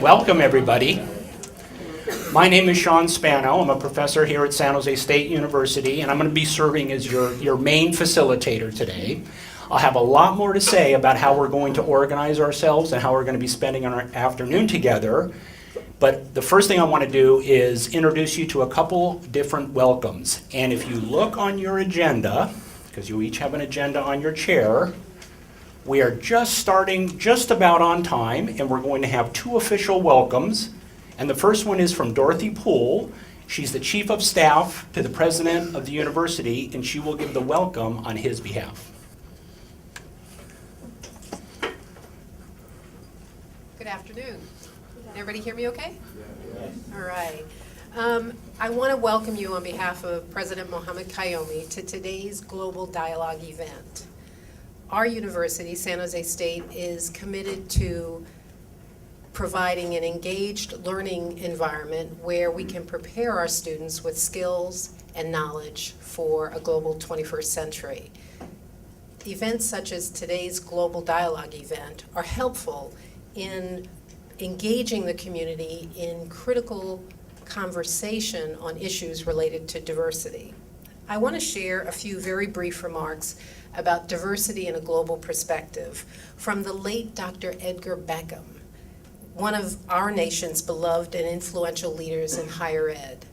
Welcome, everybody. My name is Sean Spano. I'm a professor here at San Jose State University, and I'm going to be serving as your main facilitator today. I'll have a lot more to say about how we're going to organize ourselves and how we're going to be spending our afternoon together. But the first thing I want to do is introduce you to a couple different welcomes. And if you look on your agenda, because you each have an agenda on your chair, we are just starting just about on time, and we're going to have two official welcomes. And the first one is from Dorothy Poole. She's the Chief of Staff to the President of the University, and she will give the welcome on his behalf. Good afternoon. Can everybody hear me okay? Yes. All right. I want to welcome you on behalf of President Mohammed Kayomi to today's Global Dialogue event. Our university, San Jose State, is committed to providing an engaged learning environment where we can prepare our students with skills and knowledge for a global 21st century. Events such as today's Global Dialogue event are helpful in engaging the community in critical conversation on issues related to diversity. I want to share a few very brief remarks about diversity in a global perspective from the late Dr. Edgar Beckham, one of our nation's beloved and influential leaders in higher ed.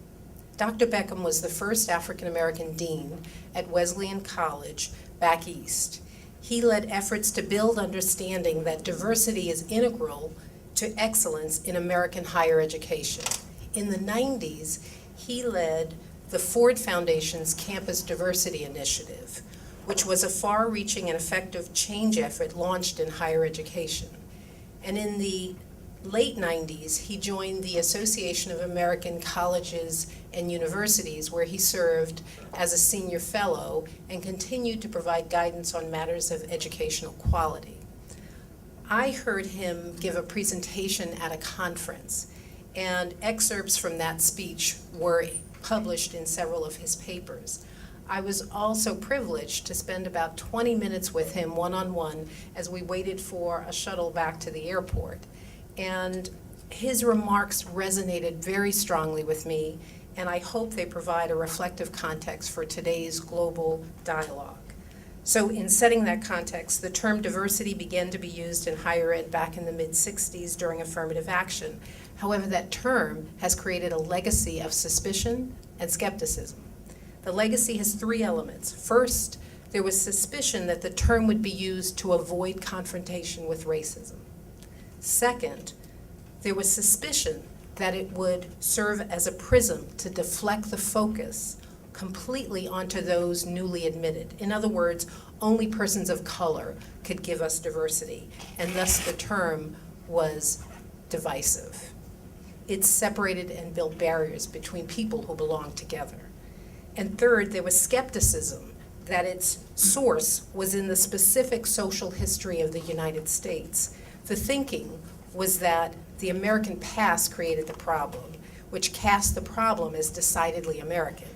Dr. Beckham was the first African-American dean at Wesleyan College back east. He led efforts to build understanding that diversity is integral to excellence in American higher education. In the 90s, he led the Ford Foundation's Campus Diversity Initiative, which was a far-reaching and effective change effort launched in higher education. And in the late 90s, he joined the Association of American Colleges and Universities, where he served as a senior fellow and continued to provide guidance on matters of educational quality. I heard him give a presentation at a conference, and excerpts from that speech were published in several of his papers. I was also privileged to spend about 20 minutes with him one-on-one as we waited for a shuttle back to the airport. And his remarks resonated very strongly with me, and I hope they provide a reflective context for today's global dialogue. So in setting that context, the term diversity began to be used in higher ed back in the mid-60s during affirmative action. However, that term has created a legacy of suspicion and skepticism. The legacy has three elements. First, there was suspicion that the term would be used to avoid confrontation with racism. Second, there was suspicion that it would serve as a prism to deflect the focus completely onto those newly admitted. In other words, only persons of color could give us diversity, and thus the term was divisive. It separated and built barriers between people who belonged together. And third, there was skepticism that its source was in the specific social history of the United States. The thinking was that the American past created the problem, which cast the problem as decidedly American.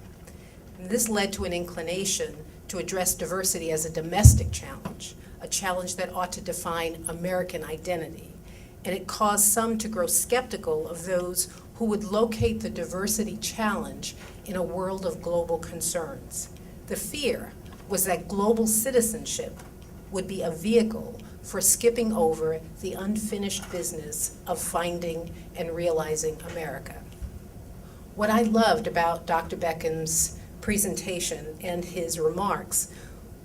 And this led to an inclination to address diversity as a domestic challenge, a challenge that ought to define American identity. And it caused some to grow skeptical of those who would locate the diversity challenge in a world of global concerns. The fear was that global citizenship would be a vehicle for skipping over the unfinished business of finding and realizing America. What I loved about Dr. Beckham's presentation and his remarks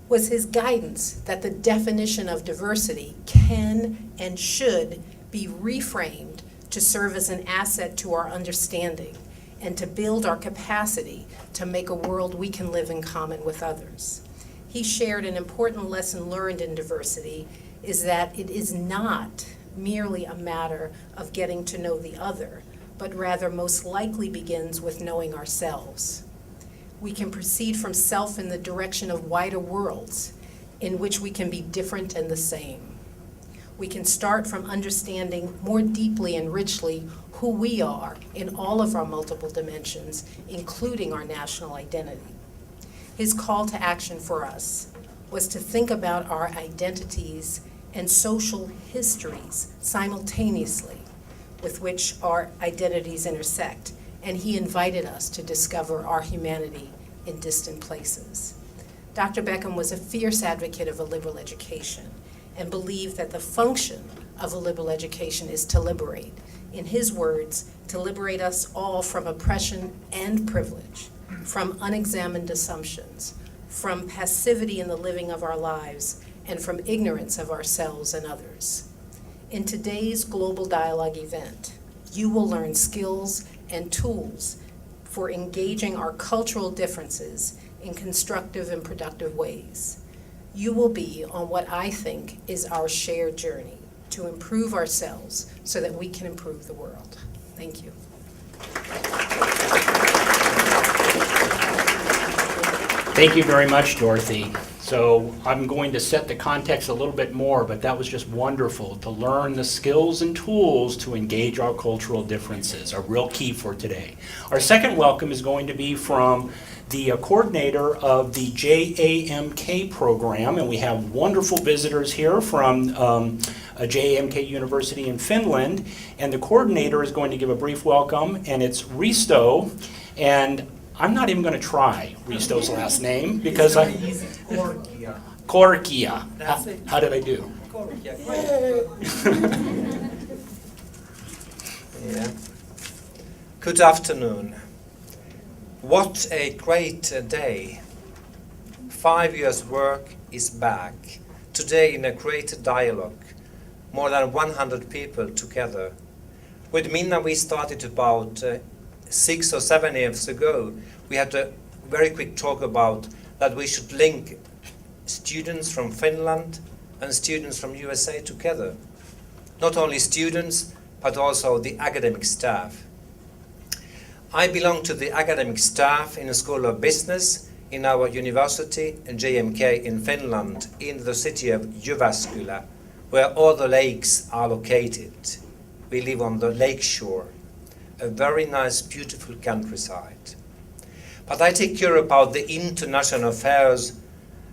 was his guidance that the definition of diversity can and should be reframed to serve as an asset to our understanding and to build our capacity to make a world we can live in common with others. He shared an important lesson learned in diversity is that it is not merely a matter of getting to know the other, but rather most likely begins with knowing ourselves. We can proceed from self in the direction of wider worlds in which we can be different and the same. We can start from understanding more deeply and richly who we are in all of our multiple dimensions, including our national identity. His call to action for us was to think about our identities and social histories simultaneously, with which our identities intersect, and he invited us to discover our humanity in distant places. Dr. Beckham was a fierce advocate of a liberal education and believed that the function of a liberal education is to liberate. In his words, to liberate us all from oppression and privilege, from unexamined assumptions, from passivity in the living of our lives, and from ignorance of ourselves and others. In today's Global Dialogue event, you will learn skills and tools for engaging our cultural differences in constructive and productive ways. You will be on what I think is our shared journey to improve ourselves so that we can improve the world. Thank you. Thank you very much, Dorothy. So I'm going to set the context a little bit more, but that was just wonderful to learn the skills and tools to engage our cultural differences, a real key for today. Our second welcome is going to be from the coordinator of the JAMK program, and we have wonderful visitors here from JAMK University in Finland, and the coordinator is going to give a brief welcome, and it's Risto, and I'm not even going to try Risto's last name because Korkia. Korkia. That's it. How did I do? Korkia. Yeah. Good afternoon. What a great day. 5 years' work is back. Today in a great dialogue. More than 100 people together. With Minna we started about 6 or 7 years ago. We had a very quick talk about that we should link students from Finland and students from USA together. Not only students, but also the academic staff. I belong to the academic staff in the School of Business in our university in JMK in Finland, in the city of Jyväskylä, where all the lakes are located. We live on the lake shore, a very nice, beautiful countryside. But I take care about the international affairs,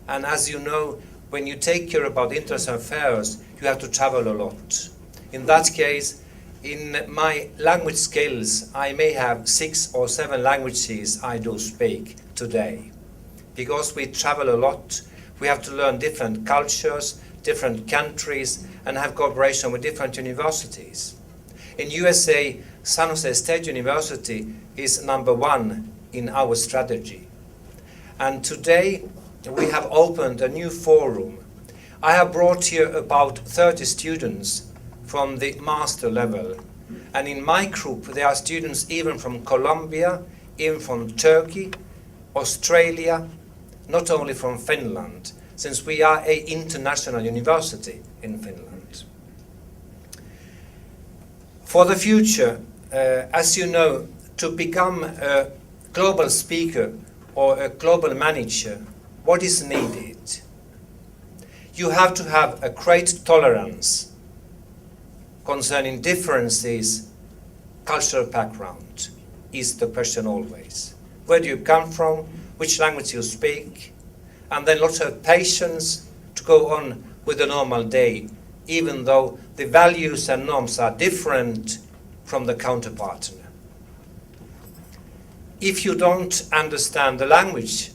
and as you know, when you take care about international affairs, you have to travel a lot. In that case, in my language skills, I may have 6 or 7 languages I do speak today. Because we travel a lot, we have to learn different cultures, different countries, and have cooperation with different universities. In USA, San Jose State University is #1 in our strategy. And today, we have opened a new forum. I have brought here about 30 students from the master level. And in my group, there are students even from Colombia, even from Turkey, Australia, not only from Finland, since we are an international university in Finland. For the future, as you know, to become a global speaker or a global manager, what is needed? You have to have a great tolerance concerning differences, cultural background is the question always. Where do you come from? Which language you speak? And then lots of patience to go on with the normal day, even though the values and norms are different from the counterpartner. If you don't understand the language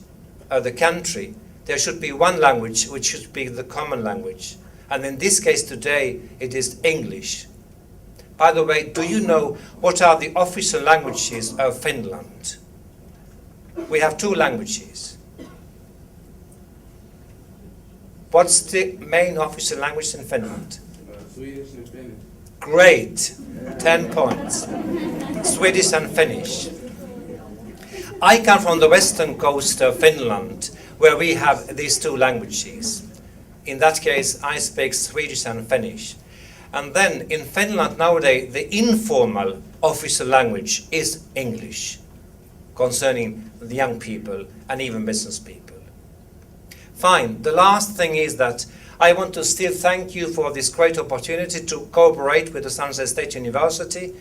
of the country, there should be one language which should be the common language. And in this case today, it is English. By the way, do you know what are the official languages of Finland? We have 2 languages. What's the main official language in Finland? Swedish and Finnish. Great, 10 points. Swedish and Finnish. I come from the western coast of Finland, where we have these 2 languages. In that case, I speak Swedish and Finnish. And then in Finland nowadays, the informal official language is English, concerning the young people and even business people. Fine. The last thing is that I want to still thank you for this great opportunity to cooperate with the San Jose State University.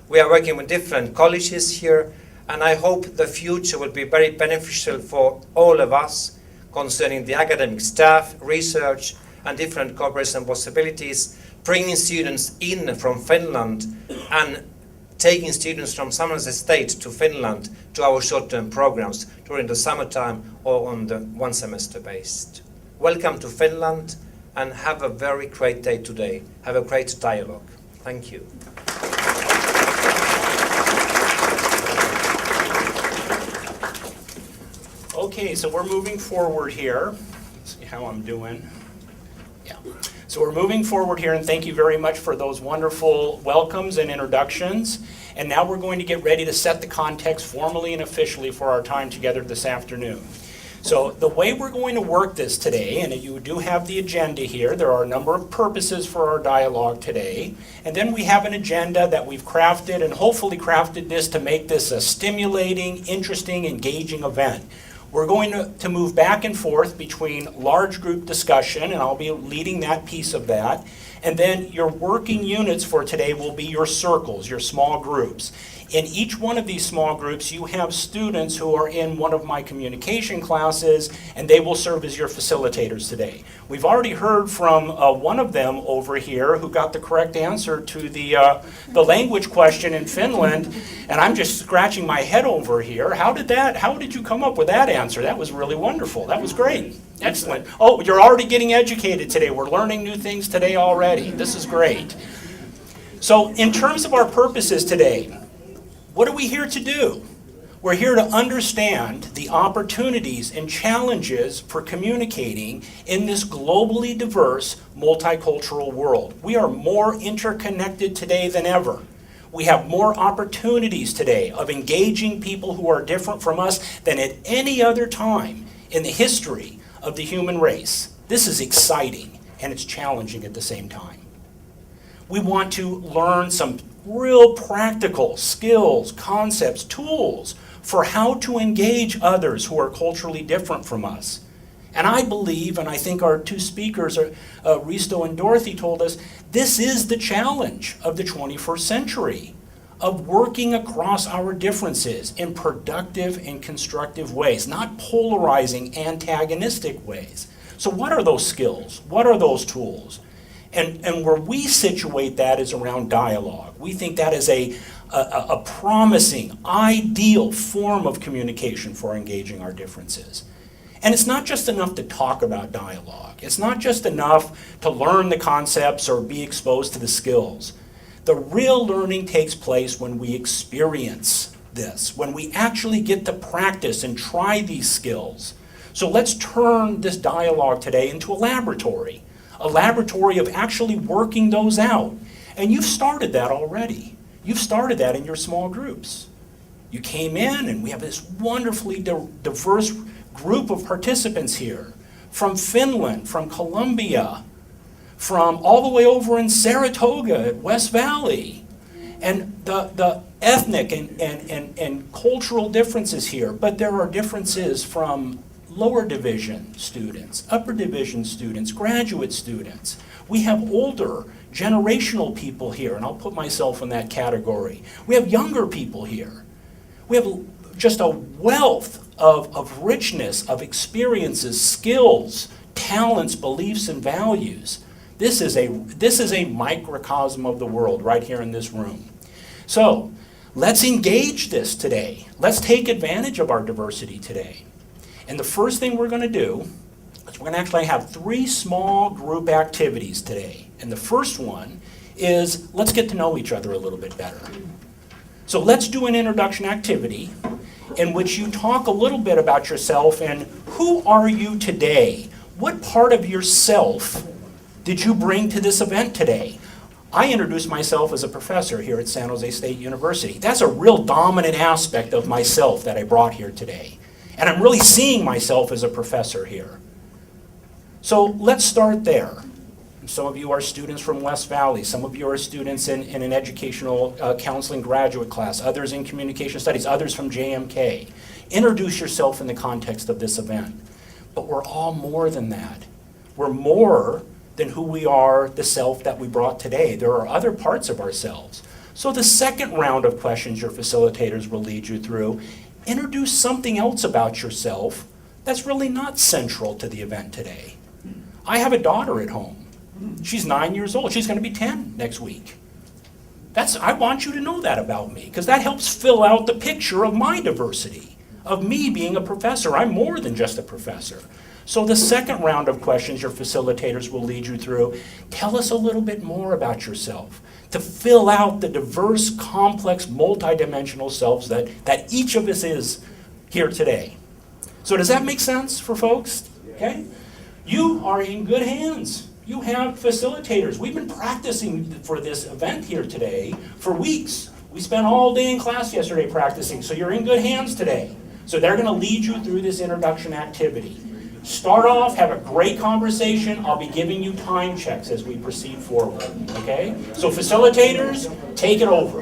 We are working with different colleges here, and I hope the future will be very beneficial for all of us concerning the academic staff, research, and different cooperation possibilities, bringing students in from Finland and taking students from San Jose State to Finland to our short-term programs during the summertime or on the one semester based. Welcome to Finland and have a very great day today. Have a great dialogue. Thank you. Okay, so we're moving forward here. Let's see how I'm doing. Yeah. So we're moving forward here, and thank you very much for those wonderful welcomes and introductions. And now we're going to get ready to set the context formally and officially for our time together this afternoon. So the way we're going to work this today, and you do have the agenda here, there are a number of purposes for our dialogue today. And then we have an agenda that we've crafted and hopefully crafted this to make this a stimulating, interesting, engaging event. We're going to move back and forth between large group discussion, and I'll be leading that piece of that. And then your working units for today will be your circles, your small groups. In each one of these small groups, you have students who are in one of my communication classes, and they will serve as your facilitators today. We've already heard from one of them over here who got the correct answer to the language question in Finland, and I'm just scratching my head over here. How did you come up with that answer? That was really wonderful. That was great. Excellent. Oh, you're already getting educated today. We're learning new things today already. This is great. So in terms of our purposes today, what are we here to do? We're here to understand the opportunities and challenges for communicating in this globally diverse, multicultural world. We are more interconnected today than ever. We have more opportunities today of engaging people who are different from us than at any other time in the history of the human race. This is exciting, and it's challenging at the same time. We want to learn some real practical skills, concepts, tools for how to engage others who are culturally different from us. And I believe, and I think our two speakers, Risto and Dorothy, told us, this is the challenge of the 21st century, of working across our differences in productive and constructive ways, not polarizing, antagonistic ways. So what are those skills? What are those tools? And where we situate that is around dialogue. We think that is a promising, ideal form of communication for engaging our differences. And it's not just enough to talk about dialogue. It's not just enough to learn the concepts or be exposed to the skills. The real learning takes place when we experience this, when we actually get to practice and try these skills. So let's turn this dialogue today into a laboratory of actually working those out. And you've started that already. You've started that in your small groups. You came in, and we have this wonderfully diverse group of participants here, from Finland, from Colombia, from all the way over in Saratoga at West Valley, and the ethnic and cultural differences here. But there are differences from lower division students, upper division students, graduate students. We have older generational people here, and I'll put myself in that category. We have younger people here. We have just a wealth of richness, of experiences, skills, talents, beliefs, and values. This is a microcosm of the world right here in this room. So let's engage this today. Let's take advantage of our diversity today. And the first thing we're going to do is we're going to actually have 3 small group activities today. And the first one is let's get to know each other a little bit better. So let's do an introduction activity in which you talk a little bit about yourself and who are you today? What part of yourself did you bring to this event today? I introduced myself as a professor here at San Jose State University. That's a real dominant aspect of myself that I brought here today. And I'm really seeing myself as a professor here. So let's start there. Some of you are students from West Valley. Some of you are students in an educational counseling graduate class. Others in communication studies. Others from JMK. Introduce yourself in the context of this event. But we're all more than that. We're more than who we are, the self that we brought today. There are other parts of ourselves. So the second round of questions your facilitators will lead you through, introduce something else about yourself that's really not central to the event today. I have a daughter at home. She's 9 years old. She's going to be 10 next week. I want you to know that about me, because that helps fill out the picture of my diversity, of me being a professor. I'm more than just a professor. So the second round of questions your facilitators will lead you through, tell us a little bit more about yourself, to fill out the diverse, complex, multidimensional selves that each of us is here today. So does that make sense for folks? Okay? You are in good hands. You have facilitators. We've been practicing for this event here today for weeks. We spent all day in class yesterday practicing, so you're in good hands today. So they're going to lead you through this introduction activity. Start off, have a great conversation. I'll be giving you time checks as we proceed forward, okay? So facilitators, take it over.